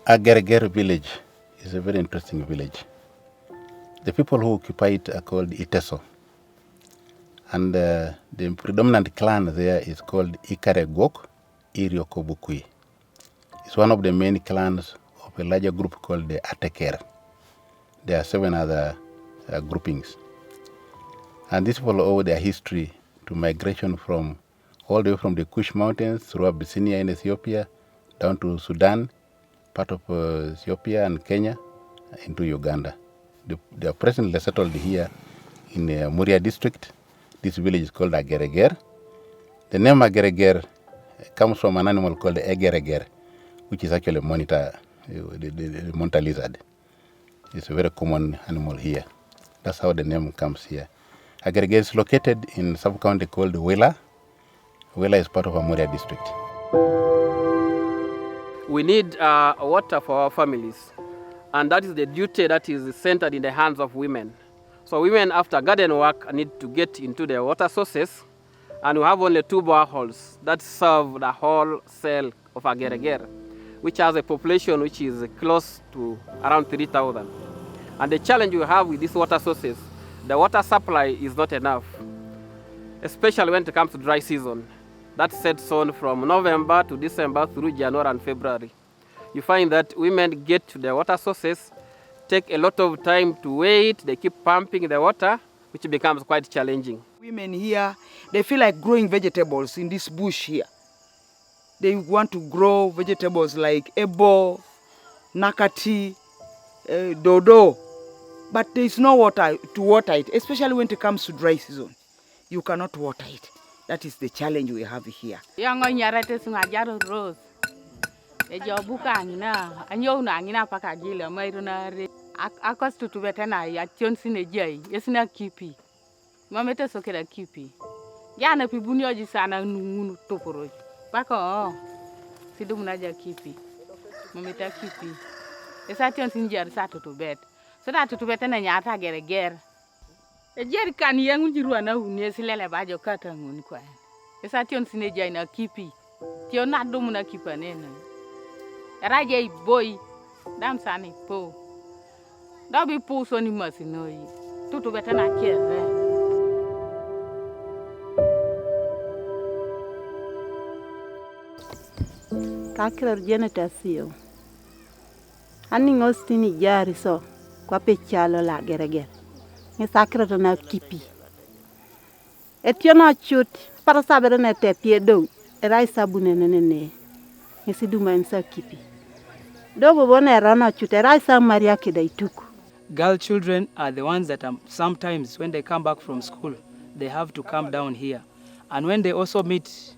Agereger village is a very interesting village. The people who occupy it are called Iteso. And the predominant clan there is called Ikaregok Iriokobukui. It's one of the main clans of a larger group called the Agereger. There are 7 other groupings. And these people owe their history to migration from all the way from the Kush Mountains through Abyssinia in Ethiopia, down to Sudan, part of Ethiopia and Kenya, into Uganda. They are presently settled here in Amuria District. This village is called Agereger. The name Agereger comes from an animal called the Agereger, which is actually a monitor, the monitor lizard. It's a very common animal here. That's how the name comes here. Agereger is located in sub-county called Wela. Wela is part of Amuria District. We need water for our families, and that is the duty that is centered in the hands of women. So women, after garden work, need to get into the water sources, and we have only 2 boreholes that serve the whole cell of Agereger, which has a population which is close to around 3,000. And the challenge we have with these water sources, the water supply is not enough, especially when it comes to dry season. That sets on from November to December through January and February. You find that women get to the water sources, take a lot of time to wait, they keep pumping the water, which becomes quite challenging. Women here, they feel like growing vegetables in this bush here. They want to grow vegetables like ebo, nakati, dodo, but there is no water to water it, especially when it comes to dry season. You cannot water it. That is the challenge we have here. Akos tutu betena ya tionsi nejai yesina kipi mamete sokela kipi yana pibuni oji sana nunu toporo bako sidu munaja kipi mameta kipi esa tionsi njar sa tutu bet so da tutu betena nyata Agereger ejeri kan yangu jiru na huni silele bajo kata nguni kwa esa tionsi nejai na kipi tiona domu na kipa nena raje boy dam sani po da bi puso ni masinoi tutu betana kere kakrer genetasio ani ngostini jari so kwa pechalo la Agereger ni sakret na kipi etiona chut para sabere na te piedo rai sabune nene ni siduma insa kipi dobo bona rana chut rai sa maria kidaituku. Girl children are the ones that sometimes when they come back from school, they have to come down here. And when they also meet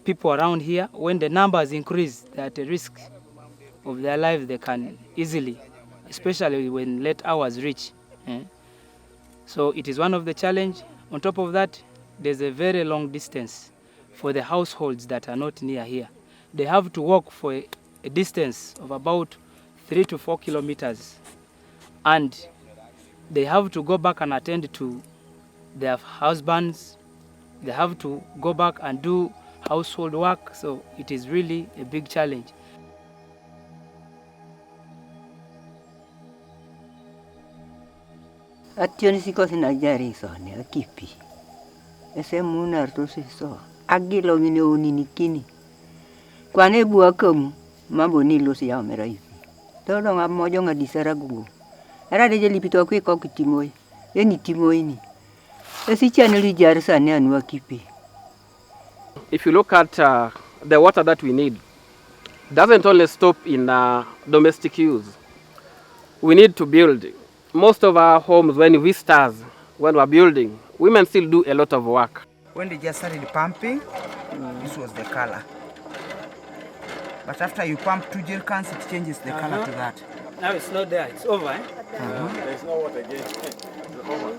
people around here, when the numbers increase, they're at a risk of their life. They can easily, especially when late hours reach. So it is one of the challenge. On top of that, there's a very long distance for the households that are not near here. They have to walk for a distance of about 3 to 4 kilometers. And they have to go back and attend to their husbands. They have to go back and do household work. So it is really a big challenge. Ationi sikos na jari so ne akipi. Ese munar to so. Agilo ngine onini kini. Kwane bua kamu mambo ni lo ya merai. Todo ngamojo ngadisara gugu. Era de lipito kwe ko kitimoi. Eni timoi ni. Esi chaneli jar sa ne anwa kipi. If you look at the water that we need, doesn't only stop in domestic use. We need to build. Most of our homes, when we start, when we're building, women still do a lot of work. When they just started pumping, this was the color. But after you pump 2 jerrycans, it changes the color to that. Now it's not there, it's over. There's no water again. It's over.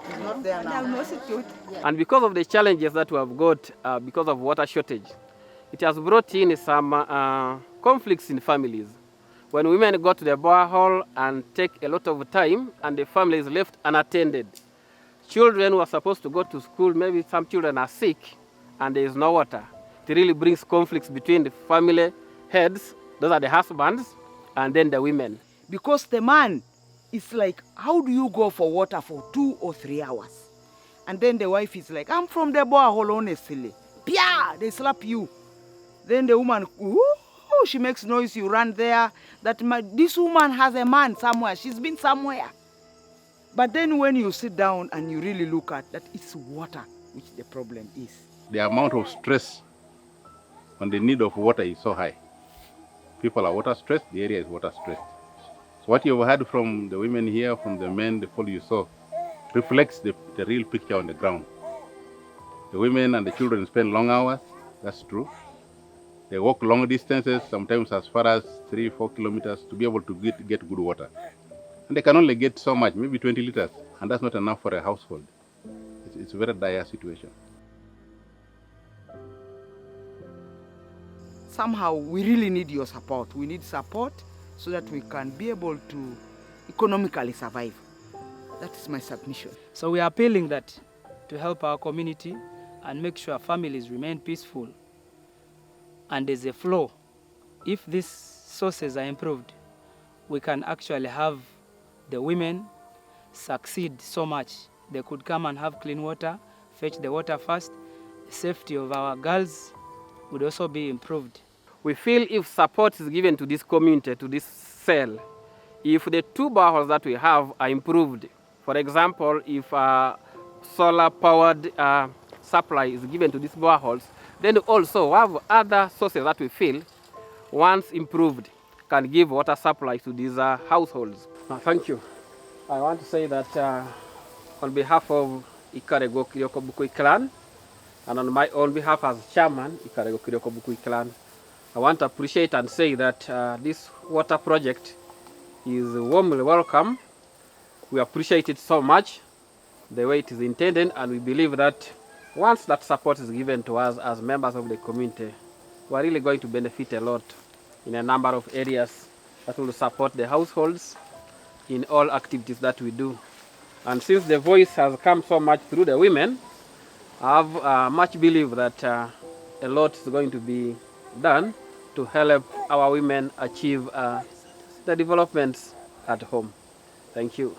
It's not there now. And because of the challenges that we have got because of water shortage, it has brought in some conflicts in families. When women go to the borehole and take a lot of time and the family is left unattended, children who are supposed to go to school, maybe some children are sick and there is no water. It really brings conflicts between the family heads Those are the husbands, and then the women. Because the man is like, how do you go for water for 2 or 3 hours? And then the wife is like, I'm from the borehole, honestly. Pia, they slap you. Then the woman, ooh, she makes noise, you run there. This woman has a man somewhere. She's been somewhere. But then when you sit down and you really look at that, it's water which the problem is. The amount of stress on the need of water is so high. People are water stressed, the area is water stressed. So what you've heard from the women here, from the men, the poll you saw, reflects the real picture on the ground. The women and the children spend long hours, that's true. They walk long distances, sometimes as far as 3-4 kilometers to be able to get good water. And they can only get so much, maybe 20 liters, and that's not enough for a household. It's a very dire situation. Somehow, we really need your support. We need support so that we can be able to economically survive. That is my submission. So we are appealing that to help our community and make sure families remain peaceful. And there's a flow. If these sources are improved, we can actually have the women succeed so much. They could come and have clean water, fetch the water fast. The safety of our girls would also be improved. We feel if support is given to this community, to this cell, if the 2 boreholes that we have are improved, for example, if solar-powered supply is given to these boreholes, then also we have other sources that we feel, once improved, can give water supply to these households. Thank you. I want to say that on behalf of Agereger Kiriokobukui clan, and on my own behalf as chairman, Agereger Kiriokobukui clan, I want to appreciate and say that this water project is warmly welcome. We appreciate it so much, the way it is intended, and we believe that once that support is given to us as members of the community, we are really going to benefit a lot in a number of areas that will support the households in all activities that we do. And since the voice has come so much through the women, I have much belief that a lot is going to be done to help our women achieve the developments at home. Thank you.